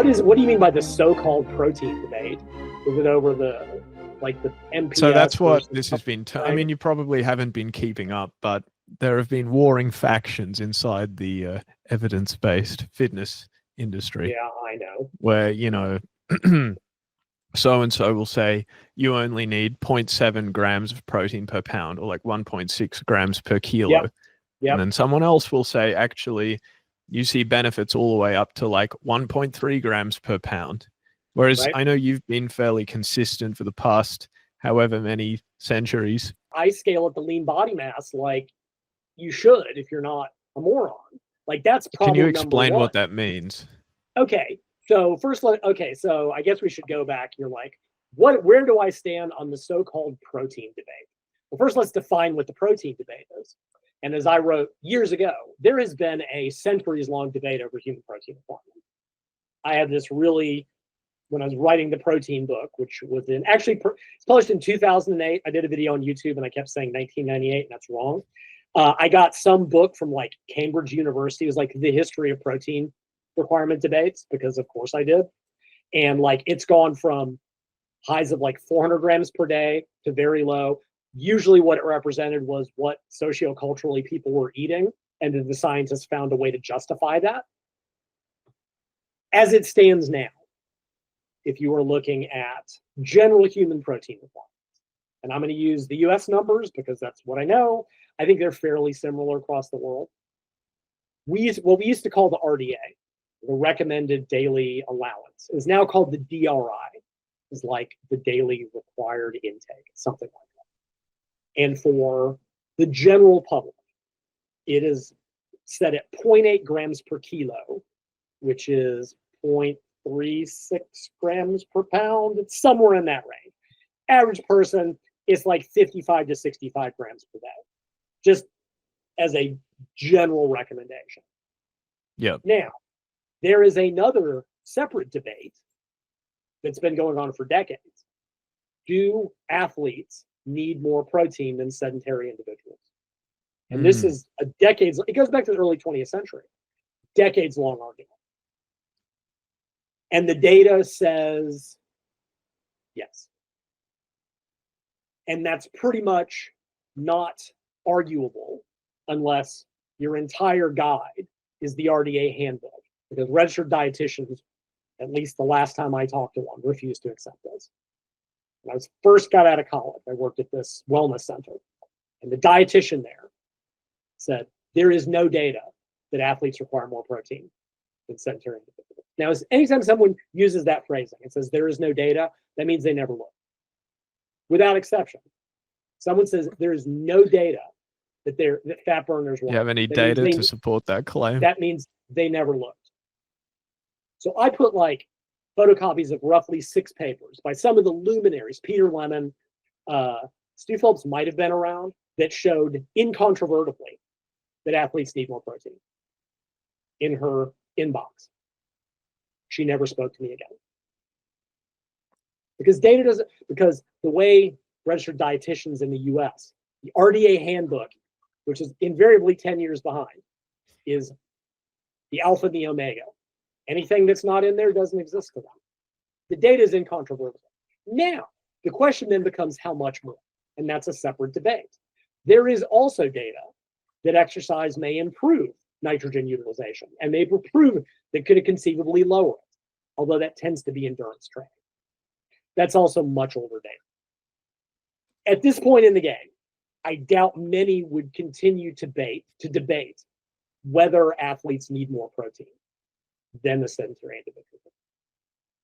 what do you mean by the so-called protein debate? Is it over the MPS? So that's what this has been. I mean, you probably haven't been keeping up, but there have been warring factions inside the evidence-based fitness industry. Yeah, I know. Where, so-and-so will say you only need 0.7 grams of protein per pound, or like 1.6 grams per kilo. Yep. And then someone else will say, actually, you see benefits all the way up to like 1.3 grams per pound. Whereas I know you've been fairly consistent for the past however many centuries. I scale at the lean body mass like you should if you're not a moron. Like that's problem number one. Can you explain what that means? Okay. So so I guess we should go back. You're like, where do I stand on the so-called protein debate? Well, first let's define what the protein debate is. And as I wrote years ago, there has been a centuries-long debate over human protein requirement. I had this when I was writing the protein book, which was it's published in 2008. I did a video on YouTube and I kept saying 1998, and that's wrong. I got some book from like Cambridge University. It was like the history of protein requirement debates, because of course I did. And like it's gone from highs of like 400 grams per day to very low. Usually what it represented was what socioculturally people were eating, and then the scientists found a way to justify that. As it stands now, if you are looking at general human protein requirements, and I'm going to use the US numbers because that's what I know, I think they're fairly similar across the world. What we used to call the RDA, the recommended daily allowance, is now called the DRI, is like the daily required intake, something like that. And for the general public, it is set at 0.8 grams per kilo, which is 0.36 grams per pound. It's somewhere in that range. Average person is like 55 to 65 grams per day, just as a general recommendation. Yep. Now, there is another separate debate that's been going on for decades. Do athletes need more protein than sedentary individuals? And this is it goes back to the early 20th century, decades long argument. And the data says yes. And that's pretty much not arguable unless your entire guide is the RDA handbook, because registered dietitians, at least the last time I talked to one, refused to accept this. When I first got out of college, I worked at this wellness center, and the dietitian there said, there is no data that athletes require more protein than sedentary individuals. Now, anytime someone uses that phrasing and says there is no data, that means they never looked. Without exception, someone says there is no data that fat burners want. Do you have any data to support that claim? That means they never looked. So I put like photocopies of roughly 6 papers by some of the luminaries, Peter Lemon, Stu Phillips might have been around, that showed incontrovertibly that athletes need more protein, in her inbox. She never spoke to me again. Because the way registered dietitians in the US, the RDA handbook, which is invariably 10 years behind, is the alpha and the omega. Anything that's not in there doesn't exist to them. The data is incontrovertible. Now, the question then becomes how much more, and that's a separate debate. There is also data that exercise may improve nitrogen utilization, and they've proven that could conceivably lower it, although that tends to be endurance training. That's also much older data. At this point in the game, I doubt many would continue to debate whether athletes need more protein than the sedentary individual.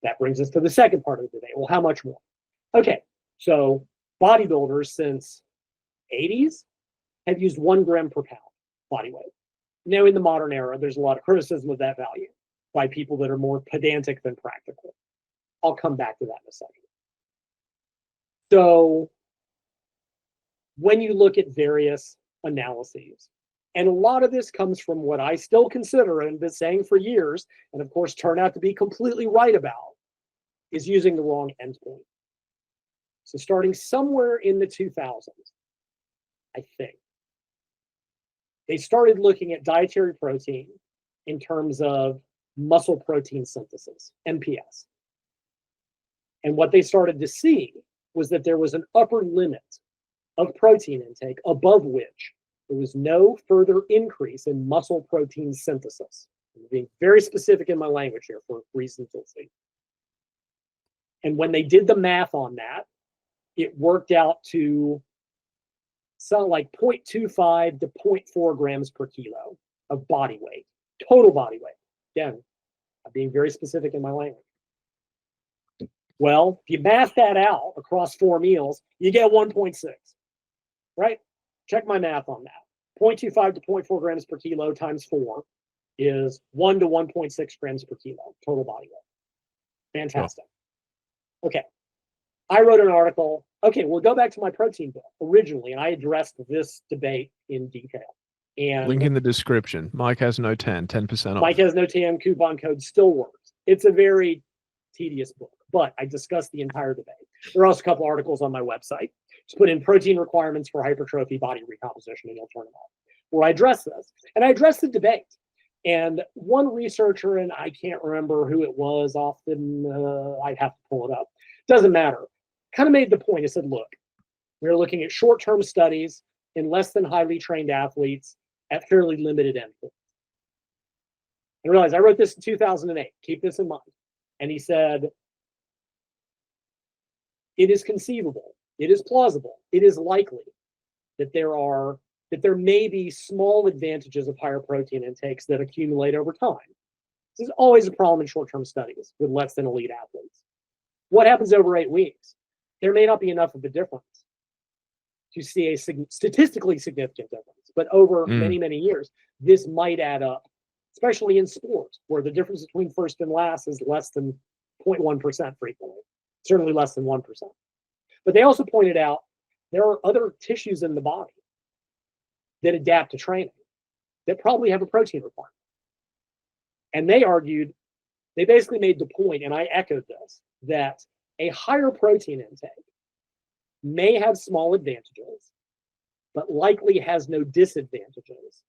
That brings us to the second part of the debate. Well, how much more? Okay, so bodybuilders since 80s have used 1 gram per pound body weight. Now, in the modern era, there's a lot of criticism of that value by people that are more pedantic than practical. I'll come back to that in a second. So when you look at various analyses, and a lot of this comes from what I still consider and have been saying for years, and of course turn out to be completely right about, is using the wrong endpoint. So starting somewhere in the 2000s, I think, they started looking at dietary protein in terms of muscle protein synthesis, MPS. And what they started to see was that there was an upper limit of protein intake above which there was no further increase in muscle protein synthesis. I'm being very specific in my language here for reasons you'll see. And when they did the math on that, it worked out to something like 0.25 to 0.4 grams per kilo of body weight, total body weight. Again, I'm being very specific in my language. Well, if you math that out across 4 meals, you get 1.6, right? Check my math on that. 0.25 to 0.4 grams per kilo times 4 is 1 to 1.6 grams per kilo total body weight. Fantastic. Okay. I wrote an article. Okay, we'll go back to my protein book originally, and I addressed this debate in detail. And link in the description. Mike has no 10% off. Mike has no 10 coupon code still works. It's a very tedious book, but I discussed the entire debate. There are also a couple articles on my website. Just put in protein requirements for hypertrophy body recomposition, and you'll turn them on, where I address this. And I address the debate. And one researcher, and I can't remember who it was often, I'd have to pull it up. Doesn't matter. Kind of made the point. I said, look, we're looking at short-term studies in less than highly trained athletes at fairly limited endpoints. And realize I wrote this in 2008. Keep this in mind. And he said, it is conceivable, it is plausible, it is likely that there may be small advantages of higher protein intakes that accumulate over time. This is always a problem in short-term studies with less than elite athletes. What happens over 8 weeks? There may not be enough of a difference to see a statistically significant difference, but over many, many years, this might add up, especially in sports, where the difference between first and last is less than 0.1% frequently, certainly less than 1%. But they also pointed out there are other tissues in the body that adapt to training that probably have a protein requirement. And they argued, they basically made the point, and I echoed this, that a higher protein intake may have small advantages, but likely has no disadvantages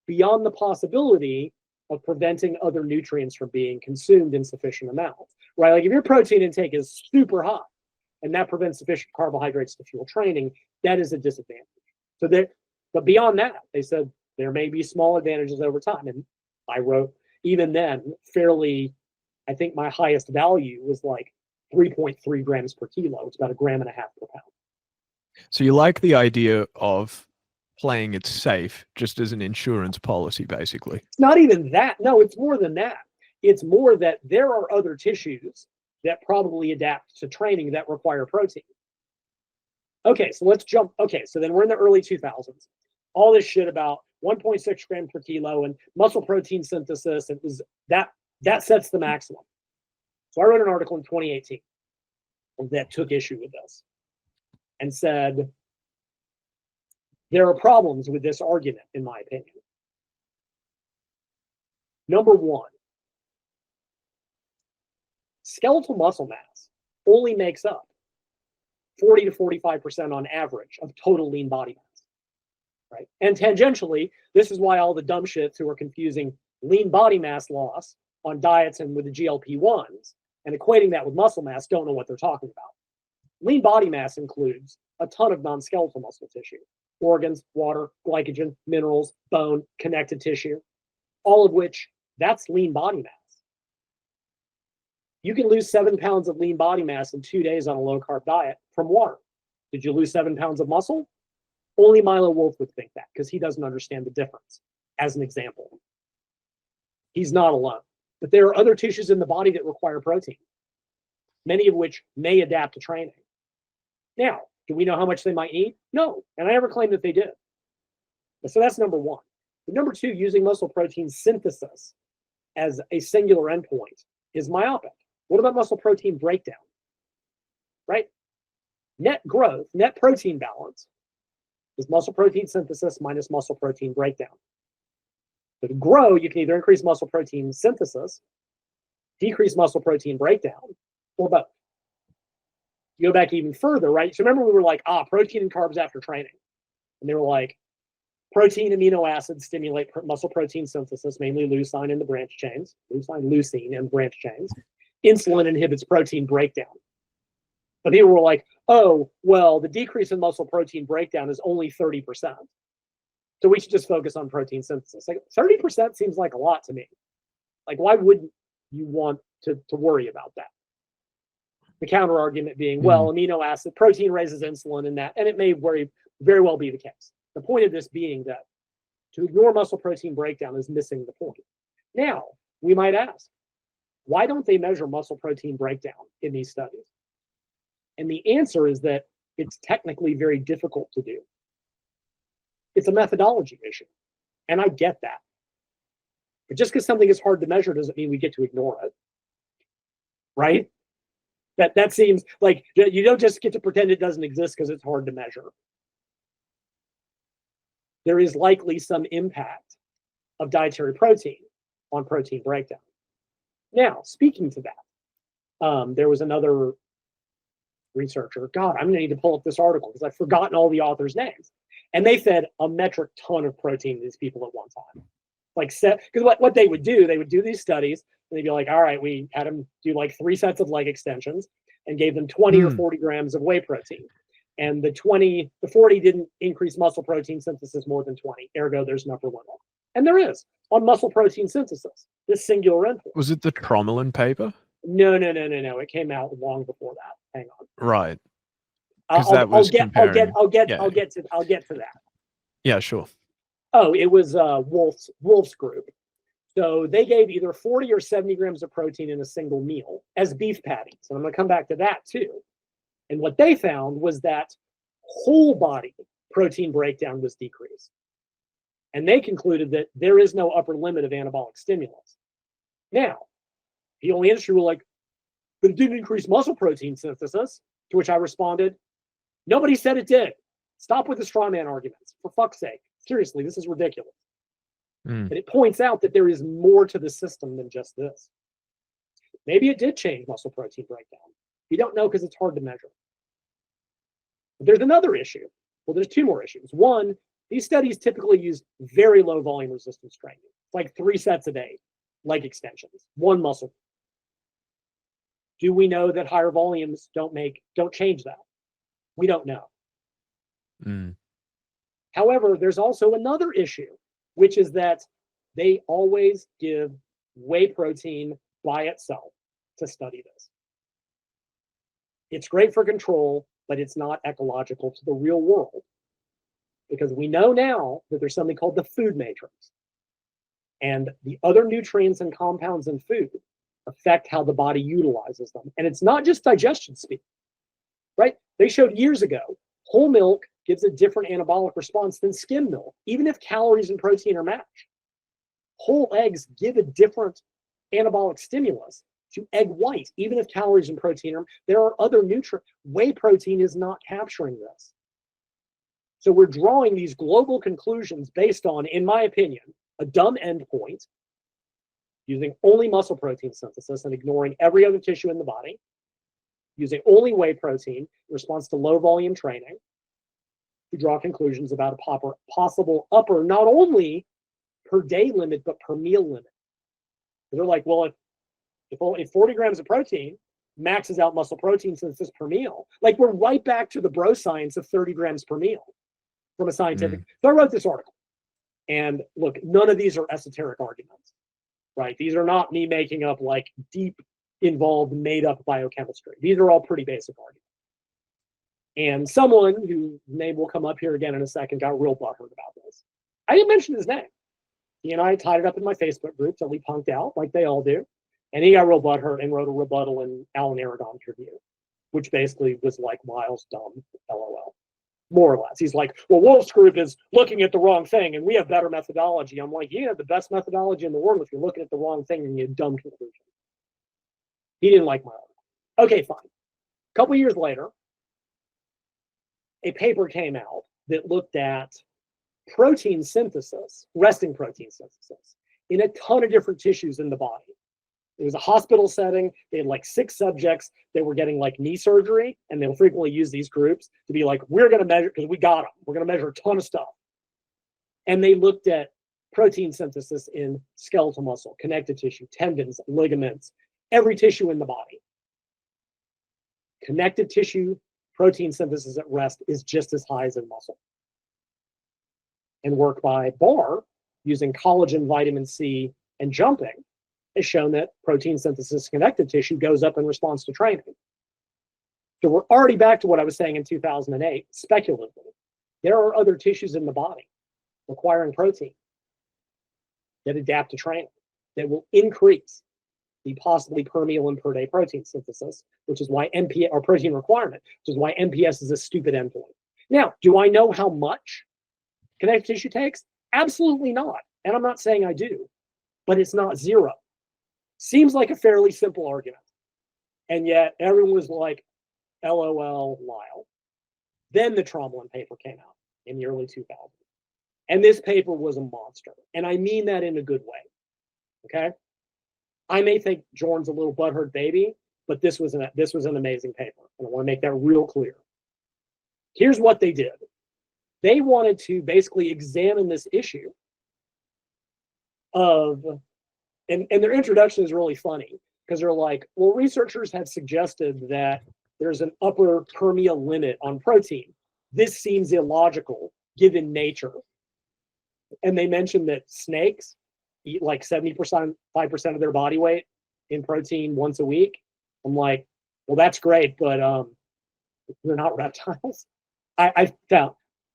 beyond the possibility of preventing other nutrients from being consumed in sufficient amounts, right? Like if your protein intake is super high and that prevents sufficient carbohydrates to fuel training, that is a disadvantage. But beyond that, they said there may be small advantages over time. And I wrote, even then, fairly, I think my highest value was like 3.3 grams per kilo. It's about 1.5 grams per pound. So you like the idea of playing it safe just as an insurance policy, basically? It's not even that. No, it's more than that. It's more that there are other tissues that probably adapt to training that require protein. Okay, so let's jump. Okay, so then we're in the early 2000s. All this shit about 1.6 grams per kilo and muscle protein synthesis, it was that sets the maximum. So I wrote an article in 2018 that took issue with this and said, there are problems with this argument, in my opinion. Number one, skeletal muscle mass only makes up 40 to 45% on average of total lean body mass, right? And tangentially, this is why all the dumb shits who are confusing lean body mass loss on diets and with the GLP-1s and equating that with muscle mass don't know what they're talking about. Lean body mass includes a ton of non-skeletal muscle tissue, organs, water, glycogen, minerals, bone, connective tissue, all of which, that's lean body mass. You can lose 7 pounds of lean body mass in 2 days on a low-carb diet from water. Did you lose 7 pounds of muscle? Only Milo Wolf would think that because he doesn't understand the difference, as an example. He's not alone. But there are other tissues in the body that require protein, many of which may adapt to training. Now, do we know how much they might need? No, and I never claimed that they did. So that's number one. But number two, using muscle protein synthesis as a singular endpoint is myopic. What about muscle protein breakdown? Right? Net growth, net protein balance is muscle protein synthesis minus muscle protein breakdown. So to grow, you can either increase muscle protein synthesis, decrease muscle protein breakdown, or both. You go back even further, right? So remember we were like, protein and carbs after training. And they were like, Protein amino acids stimulate muscle protein synthesis, mainly leucine and the branch chains, leucine and branch chains. Insulin inhibits protein breakdown. But people were like, oh, well, the decrease in muscle protein breakdown is only 30%. So we should just focus on protein synthesis. Like 30% seems like a lot to me. Like, why wouldn't you want to worry about that? The counter argument being, well, amino acid, protein raises insulin and that, and it may very well be the case. The point of this being that to ignore muscle protein breakdown is missing the point. Now, we might ask, why don't they measure muscle protein breakdown in these studies? And the answer is that it's technically very difficult to do. It's a methodology issue. And I get that. But just because something is hard to measure doesn't mean we get to ignore it. Right? That seems like you don't just get to pretend it doesn't exist because it's hard to measure. There is likely some impact of dietary protein on protein breakdown. Now, speaking to that, there was another researcher. God, I'm going to need to pull up this article because I've forgotten all the authors' names. And they fed a metric ton of protein to these people at one time. Because what they would do these studies, and they'd be like, all right, we had them do like 3 sets of leg extensions and gave them 20 or 40 grams of whey protein. And the 40 didn't increase muscle protein synthesis more than 20. Ergo, there's an upper limit. And there is on muscle protein synthesis, this singular endpoint. Was it the Tromelin paper? No. It came out long before that. Hang on. Right. I'll get to that. Yeah, sure. Oh, it was Wolf's group. So they gave either 40 or 70 grams of protein in a single meal as beef patties. And I'm going to come back to that too. And what they found was that whole body protein breakdown was decreased. And they concluded that there is no upper limit of anabolic stimulus. Now, the only industry were like, but it didn't increase muscle protein synthesis, to which I responded, nobody said it did. Stop with the straw man arguments, for fuck's sake. Seriously, this is ridiculous. And it points out that there is more to the system than just this. Maybe it did change muscle protein breakdown. You don't know because it's hard to measure. But there's another issue. Well, there's 2 more issues. One, these studies typically use very low volume resistance training, like 3 sets a day, leg extensions, 1 muscle. Do we know that higher volumes don't change that? We don't know. However, there's also another issue, which is that they always give whey protein by itself to study this. It's great for control, but it's not ecological to the real world. Because we know now that there's something called the food matrix. And the other nutrients and compounds in food affect how the body utilizes them. And it's not just digestion speed, right? They showed years ago, whole milk gives a different anabolic response than skim milk, even if calories and protein are matched. Whole eggs give a different anabolic stimulus to egg white, even if calories and protein are. There are other nutrients. Whey protein is not capturing this. So we're drawing these global conclusions based on, in my opinion, a dumb endpoint, using only muscle protein synthesis and ignoring every other tissue in the body, using only whey protein in response to low volume training, to draw conclusions about a possible upper, not only per day limit, but per meal limit. And they're like, well, if 40 grams of protein maxes out muscle protein synthesis per meal, like we're right back to the bro science of 30 grams per meal from a scientific. So I wrote this article. And look, none of these are esoteric arguments, right? These are not me making up like deep, involved, made up biochemistry. These are all pretty basic arguments. And someone whose name will come up here again in a second got real butthurt about this. I didn't mention his name. He and I tied it up in my Facebook group that we punked out like they all do. And he got real butthurt and wrote a rebuttal in Alan Aragon's review, which basically was like Miles dumb, LOL. More or less. He's like, well, Wolf's group is looking at the wrong thing and we have better methodology. I'm like, you have the best methodology in the world if you're looking at the wrong thing and you have dumb conclusion. He didn't like my article. Okay, fine. A couple years later, a paper came out that looked at protein synthesis, resting protein synthesis, in a ton of different tissues in the body. It was a hospital setting. They had like 6 subjects that were getting like knee surgery, and they'll frequently use these groups to be like, we're going to measure, because we got them. We're going to measure a ton of stuff. And they looked at protein synthesis in skeletal muscle, connective tissue, tendons, ligaments, every tissue in the body. Connective tissue protein synthesis at rest is just as high as in muscle. And work by Barr using collagen, vitamin C, and jumping has shown that protein synthesis connective tissue goes up in response to training. So we're already back to what I was saying in 2008, speculatively. There are other tissues in the body requiring protein that adapt to training that will increase the possibly per meal and per day protein synthesis, which is why MPS, or protein requirement, which is why MPS is a stupid endpoint. Now, do I know how much connective tissue takes? Absolutely not. And I'm not saying I do, but it's not zero. Seems like a fairly simple argument. And yet everyone was like, LOL, Lyle. Then the Tromblin paper came out in the early 2000s. And this paper was a monster. And I mean that in a good way. Okay? I may think Jordan's a little butthurt baby, but this was an amazing paper. And I want to make that real clear. Here's what they did. They wanted to basically examine this issue of, and their introduction is really funny because they're like, well, researchers have suggested that there's an upper per meal limit on protein. This seems illogical given nature. And they mentioned that snakes eat like 5% of their body weight in protein once a week. I'm like, well, that's great, but they're not reptiles. I found,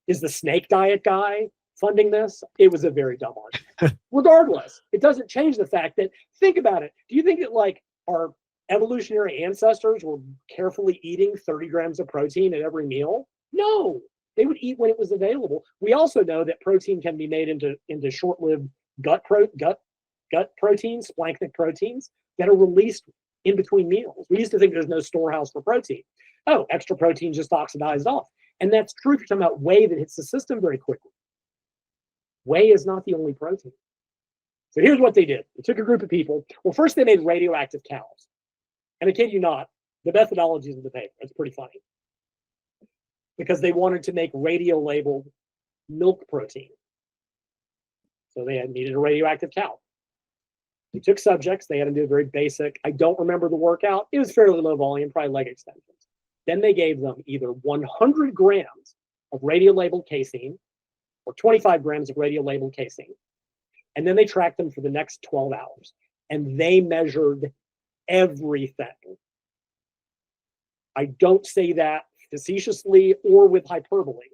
is the snake diet guy funding this? It was a very dumb argument. Regardless, it doesn't change the fact that, think about it. Do you think that like our evolutionary ancestors were carefully eating 30 grams of protein at every meal? No, they would eat when it was available. We also know that protein can be made into short-lived gut proteins, splanchnic proteins that are released in between meals. We used to think there's no storehouse for protein. Oh, extra protein just oxidized off. And that's true if you're talking about whey that hits the system very quickly. Whey is not the only protein. So here's what they did. They took a group of people. Well, first they made radioactive cows. And I kid you not, the methodologies of the paper, it's pretty funny. Because they wanted to make radio-labeled milk protein. So they needed a radioactive cow. They took subjects. They had them do a very basic, I don't remember the workout. It was fairly low volume, probably leg extensions. Then they gave them either 100 grams of radio-labeled casein or 25 grams of radio-labeled casein. And then they tracked them for the next 12 hours. And they measured everything. I don't say that facetiously or with hyperbole.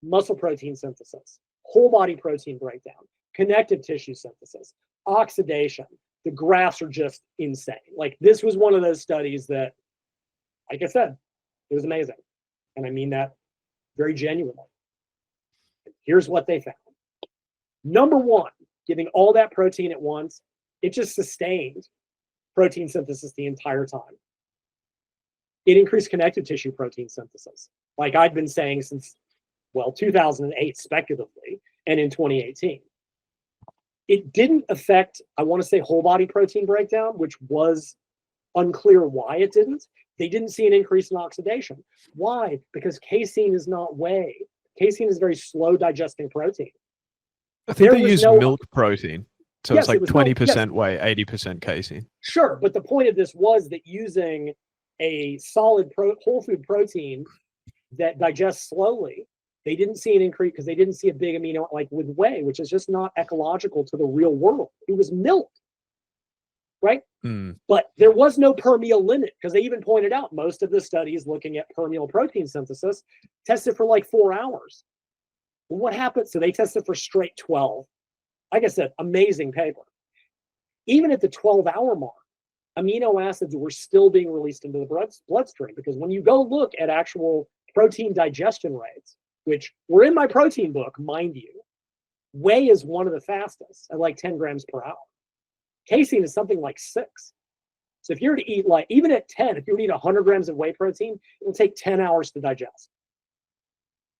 Muscle protein synthesis, whole body protein breakdown, connective tissue synthesis, oxidation. The graphs are just insane. Like this was one of those studies that, like I said, it was amazing. And I mean that very genuinely. Here's what they found. Number one, giving all that protein at once, it just sustained protein synthesis the entire time. It increased connective tissue protein synthesis, like I'd been saying since, well, 2008 speculatively, and in 2018. It didn't affect, I want to say, whole body protein breakdown, which was unclear why it didn't. They didn't see an increase in oxidation. Why? Because casein is not whey. Casein is very slow digesting protein. I think they use milk protein. So yes, it's like 20% yes. whey, 80% casein. Sure, but the point of this was that using a solid whole food protein that digests slowly, they didn't see an increase because they didn't see a big amino like with whey, which is just not ecological to the real world. It was milk, right? But there was no per meal limit because they even pointed out most of the studies looking at per meal protein synthesis tested for like 4 hours. Well, what happened? So they tested for straight 12. Like I said, amazing paper. Even at the 12-hour mark, amino acids were still being released into the bloodstream because when you go look at actual protein digestion rates, which were in my protein book, mind you, whey is one of the fastest at like 10 grams per hour. Casein is something like 6. So if you were to eat like, even at 10, if you were to eat 100 grams of whey protein, it will take 10 hours to digest.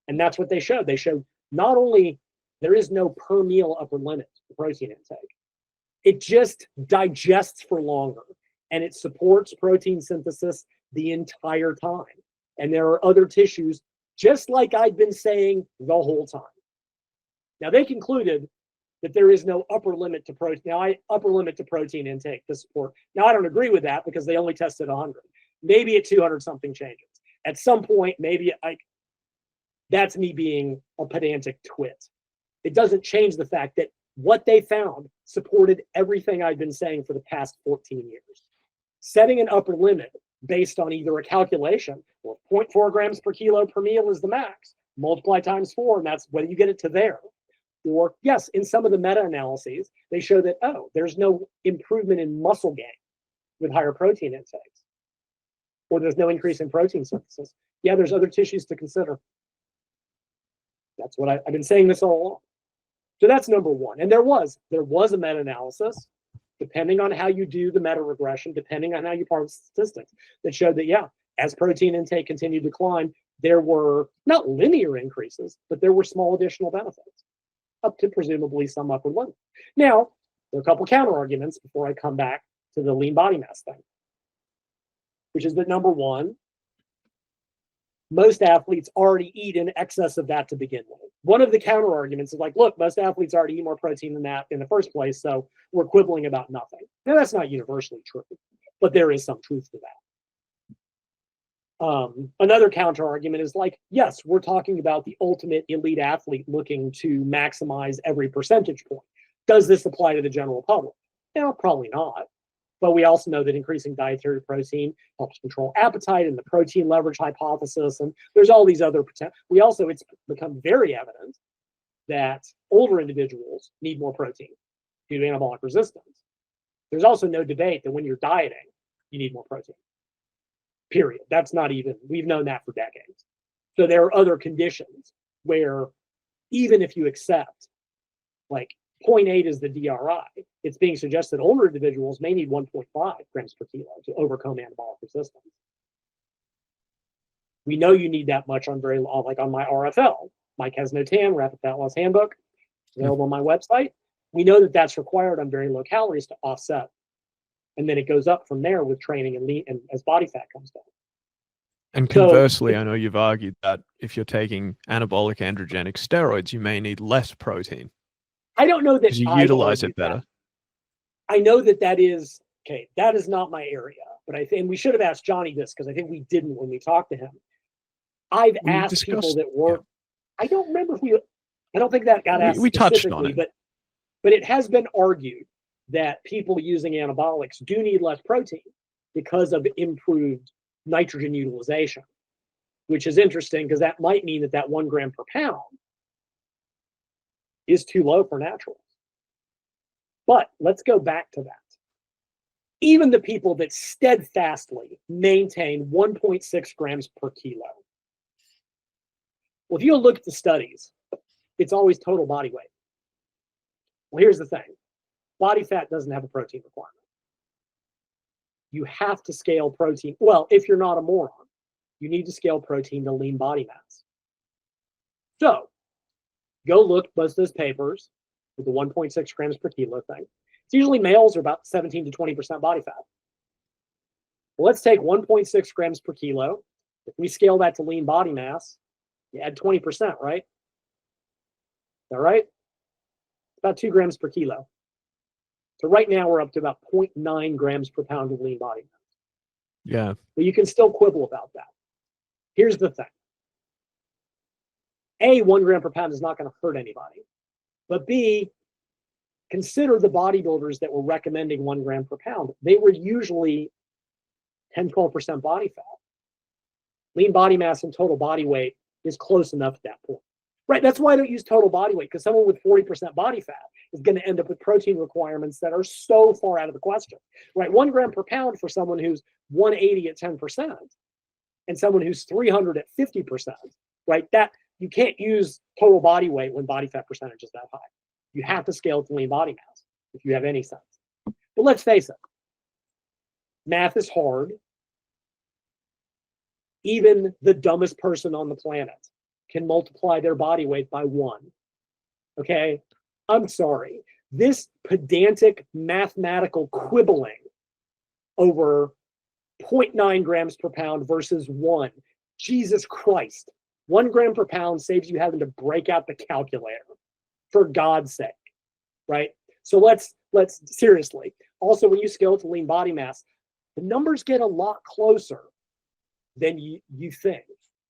And that's what they showed. They showed not only there is no per meal upper limit to protein intake, it just digests for longer and it supports protein synthesis the entire time. And there are other tissues, just like I'd been saying the whole time. Now, they concluded that there is no upper limit to protein. Now, upper limit to protein intake to support. Now, I don't agree with that because they only tested 100. Maybe at 200 something changes. At some point, maybe that's me being a pedantic twit. It doesn't change the fact that what they found supported everything I've been saying for the past 14 years. Setting an upper limit based on either a calculation or 0.4 grams per kilo per meal is the max, multiply times 4, and that's whether you get it to there. Or yes, in some of the meta-analyses, they show that, there's no improvement in muscle gain with higher protein intakes, or there's no increase in protein synthesis. Yeah, there's other tissues to consider. That's what I've been saying this all along. So that's number one. And there was a meta-analysis, depending on how you do the meta-regression, depending on how you parse statistics, that showed that, as protein intake continued to climb, there were not linear increases, but there were small additional benefits, up to presumably some upward limit. Now, there are a couple counter arguments before I come back to the lean body mass thing, which is that number one, most athletes already eat in excess of that to begin with. One of the counter arguments is like, look, most athletes already eat more protein than that in the first place, so we're quibbling about nothing. Now, that's not universally true, but there is some truth to that. Another counter argument is like, yes, we're talking about the ultimate elite athlete looking to maximize every percentage point. Does this apply to the general public? No, probably not. But we also know that increasing dietary protein helps control appetite and the protein leverage hypothesis. And there's all these other potential. It's become very evident that older individuals need more protein due to anabolic resistance. There's also no debate that when you're dieting, you need more protein. Period. That's not even, we've known that for decades. So there are other conditions where even if you accept like 0.8 is the DRI, it's being suggested older individuals may need 1.5 grams per kilo to overcome anabolic resistance. We know you need that much on on my RFL. Mike has no tan, Rapid Fat Loss Handbook, available on my website. We know that that's required on very low calories to offset. And then it goes up from there with training and lean, and as body fat comes down. And conversely, I know you've argued that if you're taking anabolic androgenic steroids, you may need less protein. I don't know that because you utilize it better. I know that is okay. That is not my area, but I think we should have asked Johnny this because I think we didn't when we talked to him. I've asked people that work. Yeah. I don't remember if I don't think that got asked. We touched on it, but it has been argued that people using anabolics do need less protein because of improved nitrogen utilization, which is interesting because that might mean that 1 gram per pound is too low for naturals. But let's go back to that. Even the people that steadfastly maintain 1.6 grams per kilo. Well, if you look at the studies, it's always total body weight. Well, here's the thing. Body fat doesn't have a protein requirement. You have to scale protein. Well, if you're not a moron, you need to scale protein to lean body mass. So go look most of those papers with the 1.6 grams per kilo thing. It's usually males are about 17 to 20% body fat. Well, let's take 1.6 grams per kilo. If we scale that to lean body mass, you add 20%, right? Is that right? About 2 grams per kilo. So right now we're up to about 0.9 grams per pound of lean body mass. Yeah. But you can still quibble about that. Here's the thing. A, 1 gram per pound is not going to hurt anybody. But B, consider the bodybuilders that were recommending 1 gram per pound. They were usually 10, 12% body fat. Lean body mass and total body weight is close enough at that point. Right, that's why I don't use total body weight, because someone with 40% body fat is going to end up with protein requirements that are so far out of the question. Right, 1 gram per pound for someone who's 180 at 10% and someone who's 300 at 50%, right? That you can't use total body weight when body fat percentage is that high. You have to scale to lean body mass if you have any sense. But let's face it, math is hard. Even the dumbest person on the planet can multiply their body weight by 1. Okay? I'm sorry. This pedantic mathematical quibbling over 0.9 grams per pound versus 1. Jesus Christ. 1 gram per pound saves you having to break out the calculator. for God's sake, right? So let's seriously. Also, when you scale it to lean body mass, the numbers get a lot closer than you think.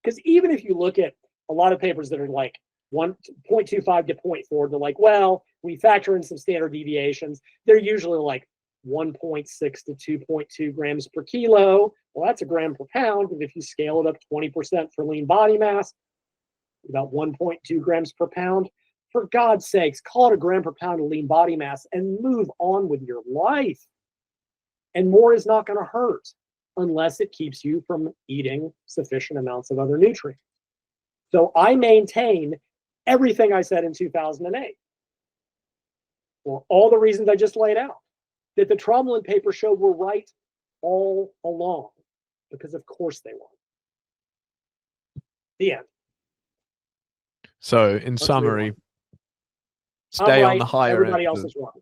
Because even if you look at a lot of papers that are like 1.25 to 0.4, they're like, well, we factor in some standard deviations. They're usually like 1.6 to 2.2 grams per kilo. Well, that's a gram per pound. And if you scale it up 20% for lean body mass, about 1.2 grams per pound. For God's sakes, call it a gram per pound of lean body mass and move on with your life. And more is not going to hurt unless it keeps you from eating sufficient amounts of other nutrients. So I maintain everything I said in 2008 for all the reasons I just laid out, that the Tromblin paper showed were right all along, because of course they were. The end. So in summary, stay on the higher everybody end. Else is wrong.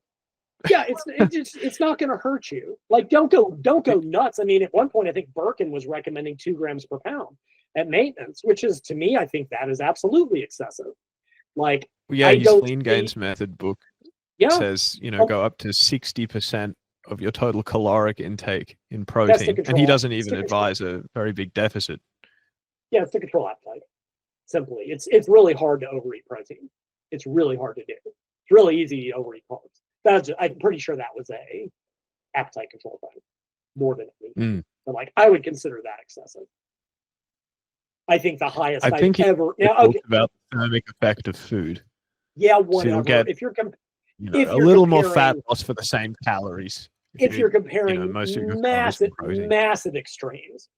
Yeah, it's not going to hurt you. Like, don't go nuts. I mean, at one point, I think Birkin was recommending 2 grams per pound at maintenance, which is, to me, I think that is absolutely excessive. Like, yeah, his Lean Gains Method book says, go up to 60% of your total caloric intake in protein, and he doesn't even advise a very big deficit. Yeah, it's to control appetite. Simply, it's really hard to overeat protein. It's really hard to do. It's really easy to overeat carbs. I'm pretty sure that was a appetite control thing more than anything. But like, I would consider that excessive. I think the highest I think I've ever talked about the thermic effect of food. Yeah, whatever. So you'll get, if you're a little more fat loss for the same calories. If you're comparing most of your massive extremes,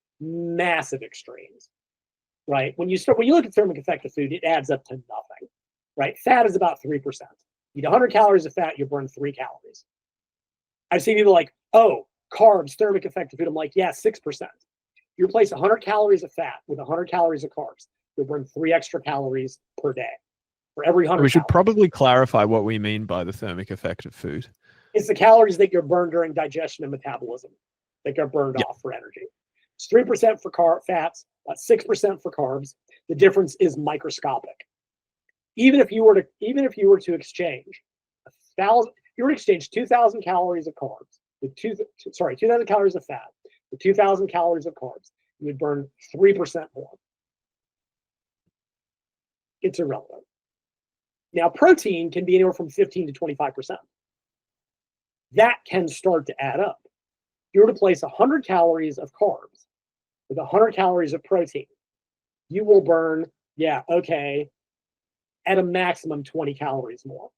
right? When you look at thermic effect of food, it adds up to nothing, right? Fat is about 3%. You eat 100 calories of fat, you burn 3 calories. I've seen people like, oh, carbs, thermic effect of food. I'm like, yeah, 6%. You replace 100 calories of fat with 100 calories of carbs, you'll burn 3 extra calories per day for every 100 We should calories. probably clarify what we mean by the thermic effect of food. It's the calories that you're burned during digestion and metabolism that get burned off for energy. It's 3% for fats, 6% for carbs. The difference is microscopic. Even if you were to exchange 2,000 calories of carbs with 2,000 calories of fat with 2,000 calories of carbs, you would burn 3% more. It's irrelevant. Now, protein can be anywhere from 15 to 25%. That can start to add up. If you were to place 100 calories of carbs with 100 calories of protein, you will burn, at a maximum 20 calories more.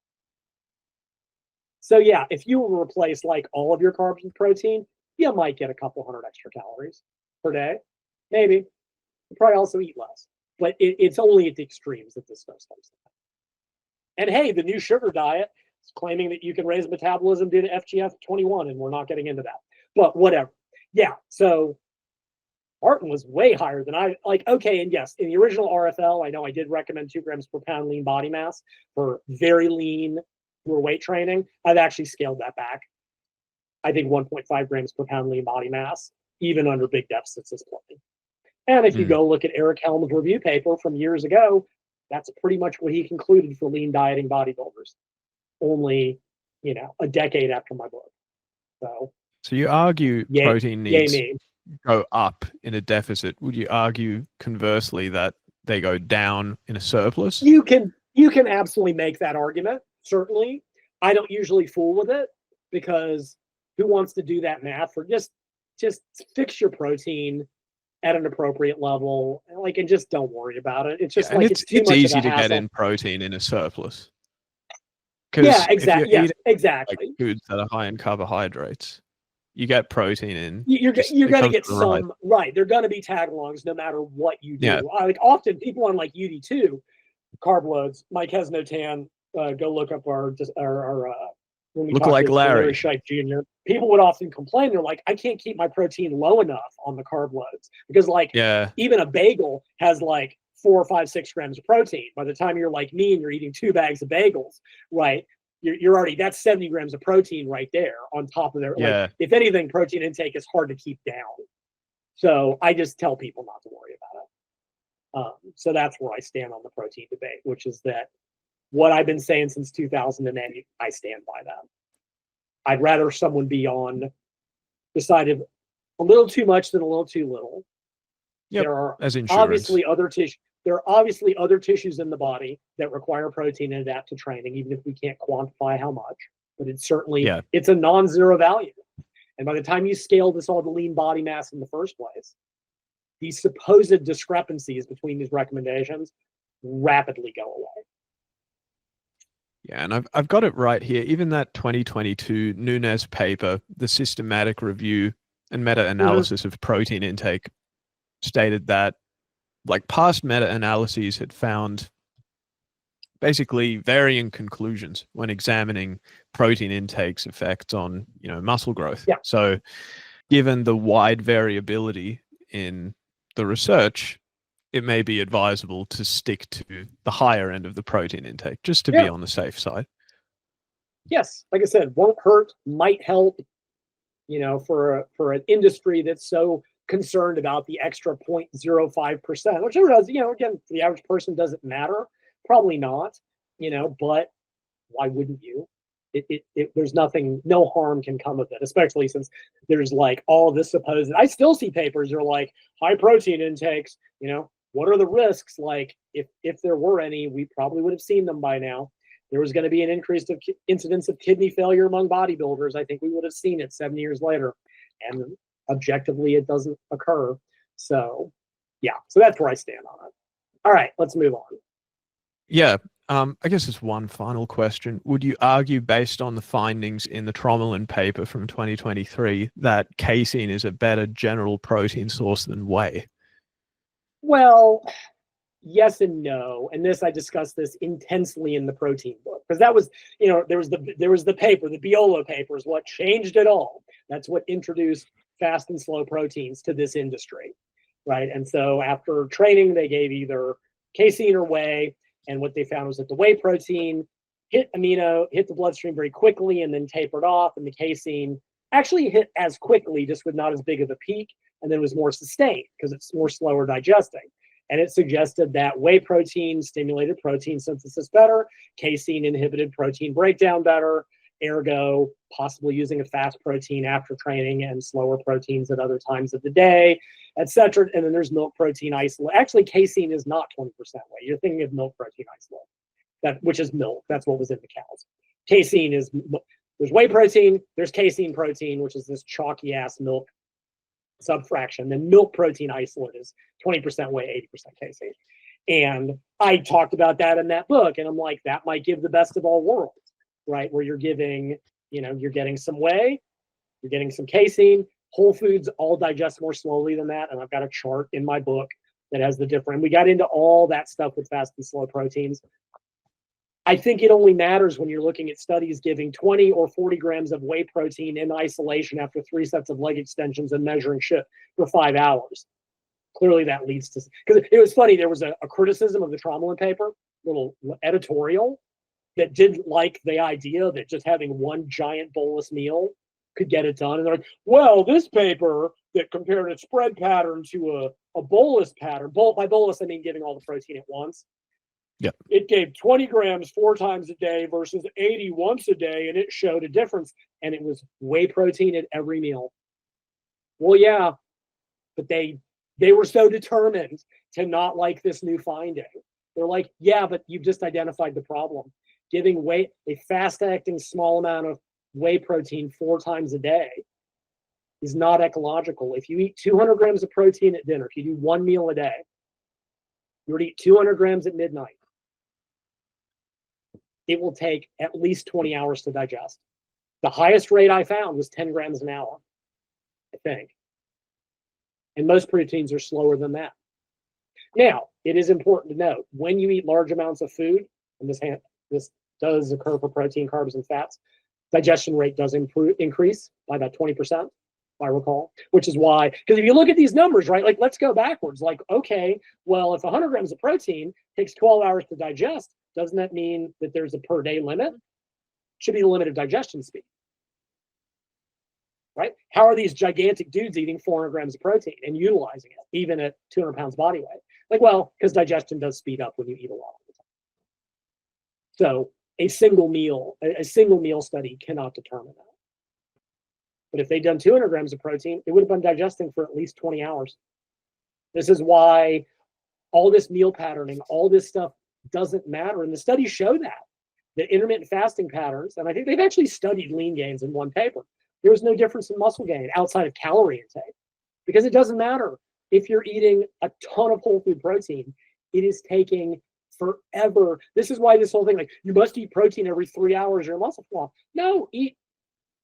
So yeah, if you were to replace like all of your carbs with protein, you might get a couple hundred extra calories per day. Maybe. You probably also eat less. But it's only at the extremes that this stuff starts to happen. And hey, the new sugar diet is claiming that you can raise metabolism due to FGF21, and we're not getting into that. But whatever. Yeah, so Martin was way higher than I like. Okay, and yes, in the original RFL, I know I did recommend 2 grams per pound lean body mass for very lean weight training. I've actually scaled that back. I think 1.5 grams per pound lean body mass, even under big deficits, is plenty. And if you go look at Eric Helm's review paper from years ago, that's pretty much what he concluded for lean dieting bodybuilders. Only, a decade after my book. So you argue protein needs go up in a deficit. Would you argue conversely that they go down in a surplus? You can absolutely make that argument. Certainly, I don't usually fool with it, because who wants to do that math? For just fix your protein at an appropriate level, and just don't worry about it. It's just it's too much easy of a to hassle. get in protein in a surplus. Yeah, exactly. Yes, exactly. Like foods that are high in carbohydrates, you get protein in. You're going to get some, right. They're going to be tag-alongs no matter what you do. Yeah. Often people on like UD2 carb loads. Mike has no tan. Go look up our when we Look talk like to Larry Scheich Jr. People would often complain. They're like, I can't keep my protein low enough on the carb loads, because even a bagel has like 4, 5, 6 grams of protein. By the time you're like me and you're eating 2 bags of bagels, right? You're already, that's 70 grams of protein right there on top of their. Yeah. Like, if anything, protein intake is hard to keep down. So I just tell people not to worry about it. So that's where I stand on the protein debate, which is that what I've been saying since 2008. I stand by that. I'd rather someone be on decided a little too much than a little too little. Yep, There are as insurance. obviously other tissues. There are obviously other tissues in the body that require protein and adapt to training, even if we can't quantify how much. But it's certainly it's a non-zero value. And by the time you scale this all to lean body mass in the first place, these supposed discrepancies between these recommendations rapidly go away. Yeah, and I've got it right here. Even that 2022 Nunes paper, the systematic review and meta-analysis of protein intake, stated that like past meta-analyses had found basically varying conclusions when examining protein intake's effects on, muscle growth. Yeah. So given the wide variability in the research, it may be advisable to stick to the higher end of the protein intake just to be on the safe side. Yes, like I said, won't hurt, might help, for an industry that's so concerned about the extra 0.05%, which it does, again, for the average person, does it matter? Probably not, but why wouldn't you? There's no harm can come of it, especially since there's like all this supposed, I still see papers that are like high protein intakes, what are the risks? Like if there were any, we probably would have seen them by now. There was going to be an increase of incidence of kidney failure among bodybuilders. I think we would have seen it 7 years later, and objectively it doesn't occur. So yeah, so that's where I stand on it. All right, let's move on. Yeah. I guess it's one final question. Would you argue, based on the findings in the Tromelin paper from 2023, that casein is a better general protein source than whey? Well, yes and no. And I discussed this intensely in the protein book, because that was, there was the paper, the Biolo paper is what changed it all. That's what introduced fast and slow proteins to this industry, right? And so after training, they gave either casein or whey. And what they found was that the whey protein hit the bloodstream very quickly and then tapered off. And the casein actually hit as quickly, just with not as big of a peak. And then was more sustained because it's more slower digesting. And it suggested that whey protein stimulated protein synthesis better, casein inhibited protein breakdown better, ergo possibly using a fast protein after training and slower proteins at other times of the day, etc. And then there's milk protein isolate. Actually, casein is not 20% whey. You're thinking of milk protein isolate, which is milk. That's what was in the cows. Casein is, there's whey protein, there's casein protein, which is this chalky ass milk subfraction. Then milk protein isolate is 20% whey, 80% casein. And I talked about that in that book, and I'm like, that might give the best of all worlds, right? Where you're giving, you're getting some whey, you're getting some casein. Whole foods all digest more slowly than that. And I've got a chart in my book that has the different. We got into all that stuff with fast and slow proteins. I think it only matters when you're looking at studies giving 20 or 40 grams of whey protein in isolation after 3 sets of leg extensions and measuring shit for 5 hours. Clearly that leads to, because it was funny, there was a criticism of the Tromelin paper, little editorial, that didn't like the idea that just having one giant bolus meal could get it done. And they're like, well, this paper that compared a spread pattern to a bolus pattern, by bolus I mean giving all the protein at once. Yep. It gave 20 grams 4 times a day versus 80 once a day, and it showed a difference. And it was whey protein at every meal. Well, yeah, but they were so determined to not like this new finding. They're like, yeah, but you've just identified the problem. Giving a fast-acting small amount of whey protein 4 times a day is not ecological. If you eat 200 grams of protein at dinner, if you do 1 meal a day, you would eat 200 grams at midnight. It will take at least 20 hours to digest. The highest rate I found was 10 grams an hour, I think. And most proteins are slower than that. Now, it is important to note, when you eat large amounts of food, and this does occur for protein, carbs, and fats, digestion rate does increase by about 20%, if I recall, which is why, because if you look at these numbers, right, like let's go backwards. Like, okay, well, if 100 grams of protein takes 12 hours to digest, doesn't that mean that there's a per day limit? Should be the limit of digestion speed, right? How are these gigantic dudes eating 400 grams of protein and utilizing it, even at 200 pounds body weight? Like, well, because digestion does speed up when you eat a lot of the time. So a single meal study cannot determine that. But if they'd done 200 grams of protein, it would have been digesting for at least 20 hours. This is why all this meal patterning, all this stuff doesn't matter. And the studies show that intermittent fasting patterns, and I think they've actually studied lean gains in one paper. There was no difference in muscle gain outside of calorie intake, because it doesn't matter if you're eating a ton of whole food protein. It is taking forever. This is why this whole thing, like, you must eat protein every 3 hours, your muscle fall. No, eat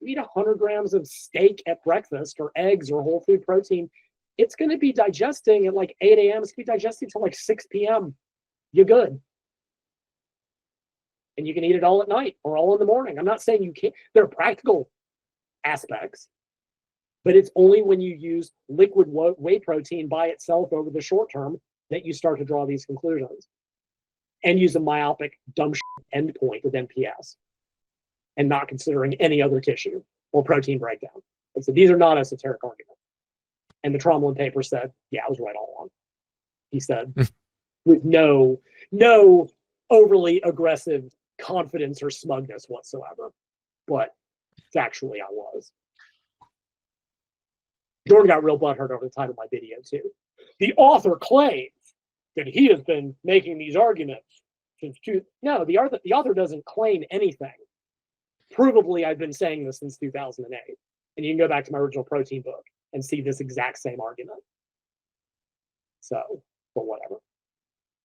100 grams of steak at breakfast, or eggs, or whole food protein. It's going to be digesting at like 8 a.m. It's going to be digesting till like 6 p.m. You're good. And you can eat it all at night or all in the morning. I'm not saying you can't. There are practical aspects, but it's only when you use liquid whey protein by itself over the short term that you start to draw these conclusions and use a myopic, dumb endpoint of NPS and not considering any other tissue or protein breakdown. And so these are not esoteric arguments. And the Tromblin paper said, yeah, I was right all along. He said, with no overly aggressive confidence or smugness whatsoever. But factually, I was. Jordan got real butthurt over the title of my video, too. The author claims that he has been making these arguments since No, the author doesn't claim anything. Provably, I've been saying this since 2008. And you can go back to my original protein book and see this exact same argument. So, but whatever.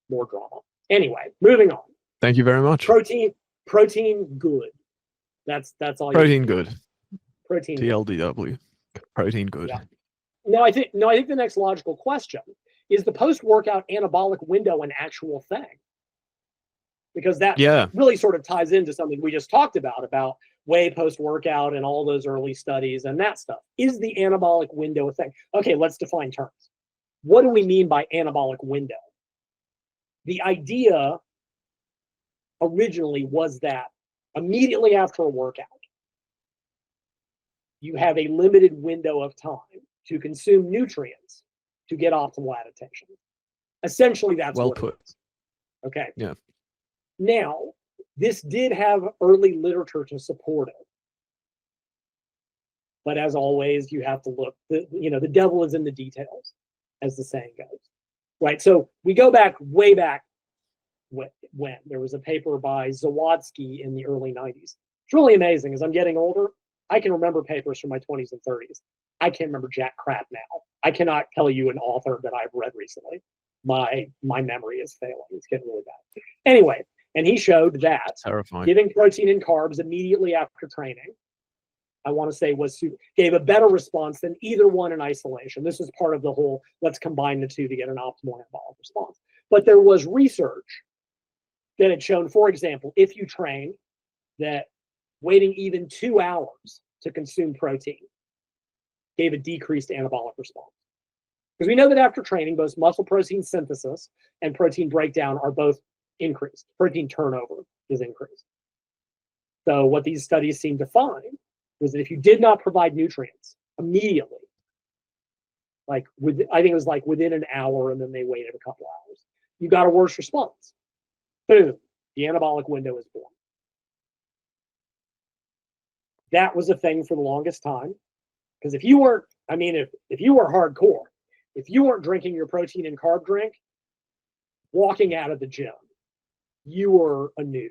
More drama. Anyway, moving on. Thank you very much. Protein good. That's all. Protein good. Protein TLDW. Protein good. Yeah. I think the next logical question is, the post-workout anabolic window an actual thing? Because that really sort of ties into something we just talked about whey post-workout and all those early studies and that stuff. Is the anabolic window a thing? Okay, let's define terms. What do we mean by anabolic window? The idea originally was that immediately after a workout, you have a limited window of time to consume nutrients to get optimal adaptation. Essentially, that's well what put. It is. Okay. Yeah. Now, this did have early literature to support it. But as always, you have to look. The devil is in the details, as the saying goes. Right? So we go back way back when there was a paper by Zawadzki in the early 90s. It's really amazing. As I'm getting older, I can remember papers from my 20s and 30s. I can't remember jack crap now. I cannot tell you an author that I've read recently. My memory is failing. It's getting really bad. Anyway, and he showed that giving protein and carbs immediately after training, I want to say, gave a better response than either one in isolation. This is part of the whole, let's combine the two to get an optimal anabolic response. But there was research that had shown, for example, if you train, that waiting even 2 hours to consume protein gave a decreased anabolic response. Because we know that after training, both muscle protein synthesis and protein breakdown are both increased. Protein turnover is increased. So what these studies seem to find was that if you did not provide nutrients immediately, I think it was like within an hour, and then they waited a couple hours, you got a worse response. Boom, the anabolic window is born. That was a thing for the longest time. Because if you were hardcore, if you weren't drinking your protein and carb drink, walking out of the gym, you were a noob.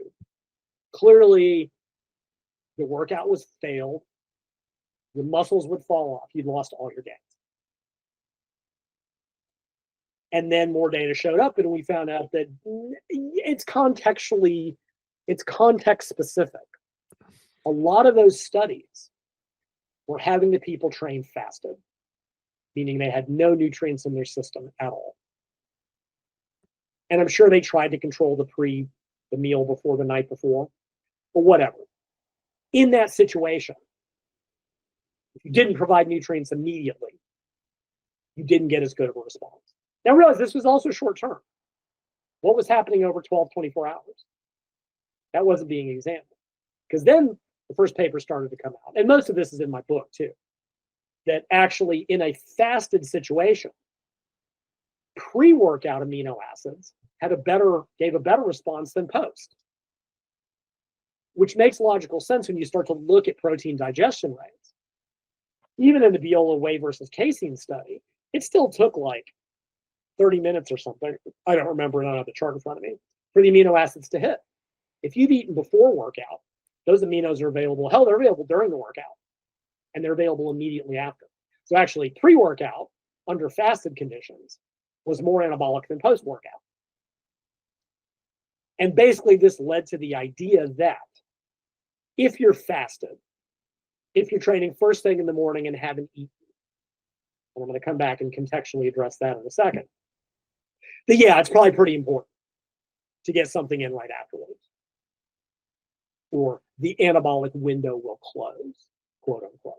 Clearly, the workout was failed. Your muscles would fall off. You'd lost all your gains. And then more data showed up, and we found out that it's context specific. A lot of those studies were having the people train fasted, meaning they had no nutrients in their system at all. And I'm sure they tried to control the meal before the night before, but whatever. In that situation, if you didn't provide nutrients immediately, you didn't get as good of a response. Now realize this was also short term. What was happening over 12, 24 hours? That wasn't being examined. Because then the first paper started to come out. And most of this is in my book too. That actually in a fasted situation, pre-workout amino acids gave a better response than post. which makes logical sense when you start to look at protein digestion rates. Even in the Viola whey versus casein study, it still took like 30 minutes or something. I don't remember, I don't have the chart in front of me, for the amino acids to hit. If you've eaten before workout, those aminos are available. Hell, they're available during the workout, and they're available immediately after. So actually, pre-workout, under fasted conditions, was more anabolic than post-workout. And basically, this led to the idea that if you're fasted, if you're training first thing in the morning and haven't eaten, and I'm going to come back and contextually address that in a second, but yeah, it's probably pretty important to get something in right afterwards, or the anabolic window will close, quote unquote.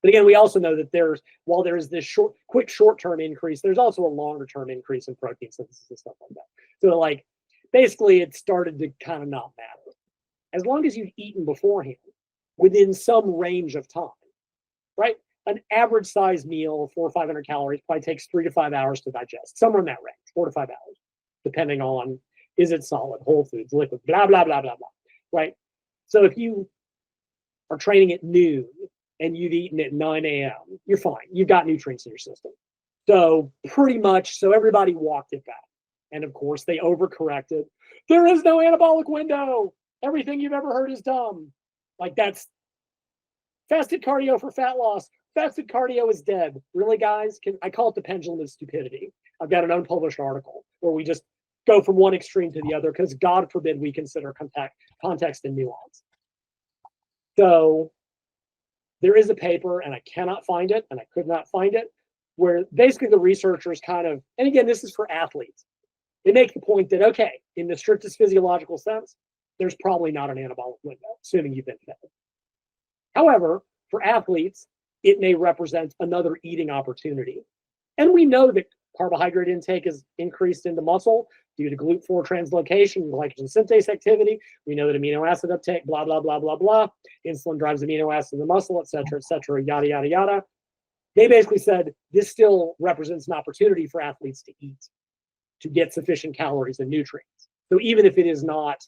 But again, we also know that while there is this quick short-term increase, there's also a longer-term increase in protein synthesis and stuff like that. So like, basically it started to kind of not matter. As long as you've eaten beforehand, within some range of time, right? An average size meal, 400 or 500 calories, probably takes 3 to 5 hours to digest, somewhere in that range, 4 to 5 hours, depending on, is it solid, whole foods, liquid, blah, blah, blah, blah, blah, right? So if you are training at noon and you've eaten at 9 a.m., you're fine. You've got nutrients in your system. So pretty much, so everybody walked it back. And of course, they overcorrected. There is no anabolic window. Everything you've ever heard is dumb. Like, that's fasted cardio for fat loss. Fasted cardio is dead. Really, guys? I call it the pendulum of stupidity. I've got an unpublished article where we just go from one extreme to the other because God forbid we consider context and nuance. So there is a paper, and I cannot find it, and I could not find it, where basically the researchers kind of, and again, this is for athletes, they make the point that, okay, in the strictest physiological sense, there's probably not an anabolic window, assuming you've been fed. However, for athletes, it may represent another eating opportunity. And we know that carbohydrate intake is increased into muscle due to GLUT4 translocation and glycogen synthase activity. We know that amino acid uptake, blah, blah, blah, blah, blah. Insulin drives amino acids in the muscle, et cetera, yada, yada, yada. They basically said this still represents an opportunity for athletes to eat, to get sufficient calories and nutrients. So even if it is not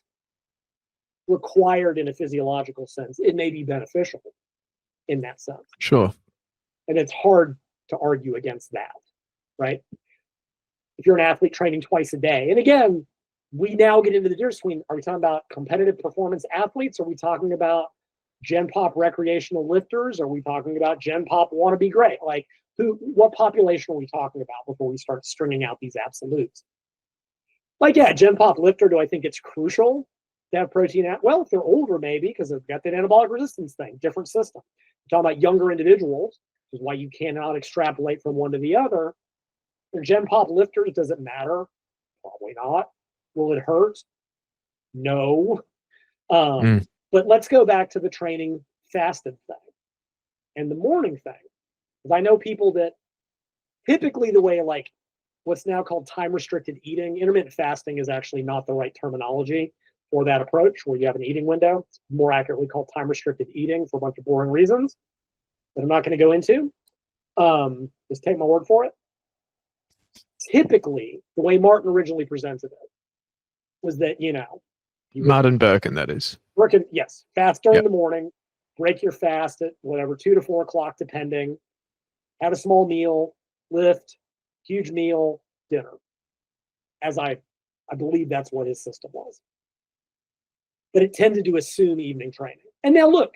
required in a physiological sense, it may be beneficial in that sense. Sure. And it's hard to argue against that, right? If you're an athlete training twice a day, and again, we now get into the difference between, are we talking about competitive performance athletes? Are we talking about Gen Pop recreational lifters? Are we talking about Gen Pop wanna be great? Like, what population are we talking about before we start stringing out these absolutes? Like, yeah, Gen Pop lifter, do I think it's crucial to have protein? Well, if they're older, maybe, because they've got that anabolic resistance thing, different system. We're talking about younger individuals, which is why you cannot extrapolate from one to the other. For Gen Pop lifters, does it matter? Probably not. Will it hurt? No. But let's go back to the training fasted thing and the morning thing. Because I know people that typically the way, like, what's now called time-restricted eating, intermittent fasting is actually not the right terminology for that approach, where you have an eating window. It's more accurately called time-restricted eating for a bunch of boring reasons that I'm not going to go into. Just take my word for it. Typically, the way Martin originally presented it was that, Martin Birkin, that is. Working, yes, fast during the morning, break your fast at whatever, 2 to 4 o'clock, depending. Have a small meal, lift, huge meal, dinner. As I believe that's what his system was. But it tended to assume evening training. And now look,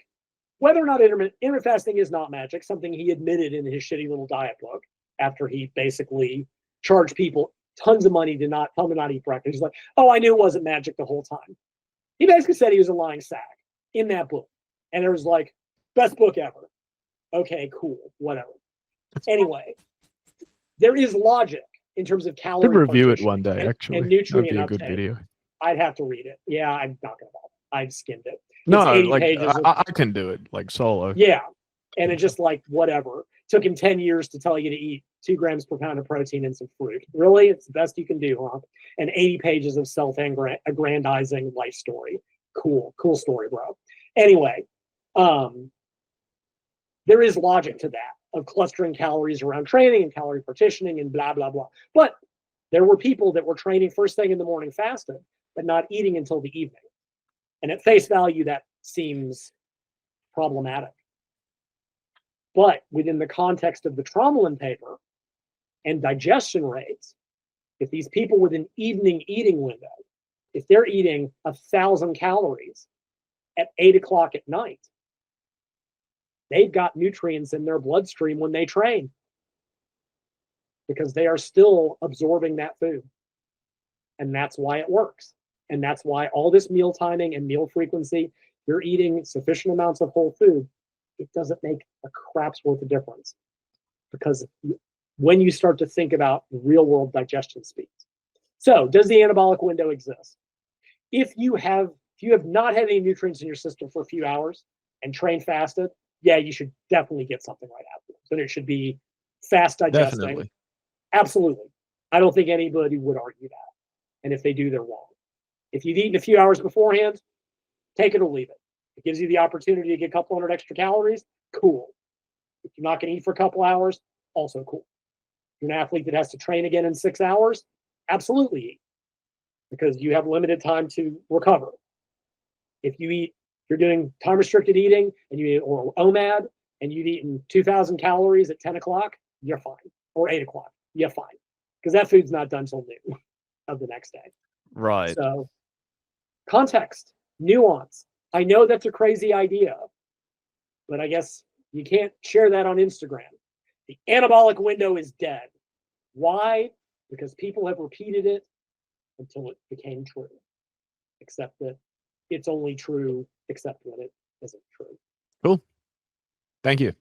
whether or not intermittent fasting is not magic, something he admitted in his shitty little diet book after he basically charged people tons of money to not eat breakfast. He's like, oh, I knew it wasn't magic the whole time. He basically said he was a lying sack in that book. And it was like, best book ever. Okay, cool, whatever. Anyway, there is logic in terms of calorie. Could review it one day, actually. And nutrient That'd be a good uptake. video. I'd have to read it. Yeah, I'm not going to bother. I've skimmed it. No, like I can do it, like solo. Yeah, and it just like whatever. Took him 10 years to tell you to eat 2 grams per pound of protein and some fruit. Really? It's the best you can do, huh? And 80 pages of self-aggrandizing life story. Cool story, bro. Anyway, there is logic to that, of clustering calories around training and calorie partitioning and blah, blah, blah. But there were people that were training first thing in the morning fasted, but not eating until the evening. And at face value, that seems problematic. But within the context of the Tromelin paper and digestion rates, if these people with an evening eating window, if they're eating 1,000 calories at 8 o'clock at night, they've got nutrients in their bloodstream when they train because they are still absorbing that food. And that's why it works. And that's why all this meal timing and meal frequency, you're eating sufficient amounts of whole food, it doesn't make a crap's worth of difference. Because when you start to think about real world digestion speeds. So does the anabolic window exist? If you have not had any nutrients in your system for a few hours and train fasted, yeah, you should definitely get something right afterwards. And it should be fast digesting. Definitely. Absolutely. I don't think anybody would argue that. And if they do, they're wrong. If you've eaten a few hours beforehand, take it or leave it. It gives you the opportunity to get a couple hundred extra calories. Cool. If you're not going to eat for a couple hours, also cool. If you're an athlete that has to train again in 6 hours, absolutely eat because you have limited time to recover. If you're doing time restricted eating and you eat or OMAD and you've eaten 2,000 calories at 10 o'clock, you're fine. Or 8 o'clock, you're fine. Because that food's not done till noon of the next day. Right. So context, nuance. I know that's a crazy idea, but I guess you can't share that on Instagram. The anabolic window is dead. Why? Because people have repeated it until it became true. Except that it's only true except when it isn't true. Cool. Thank you.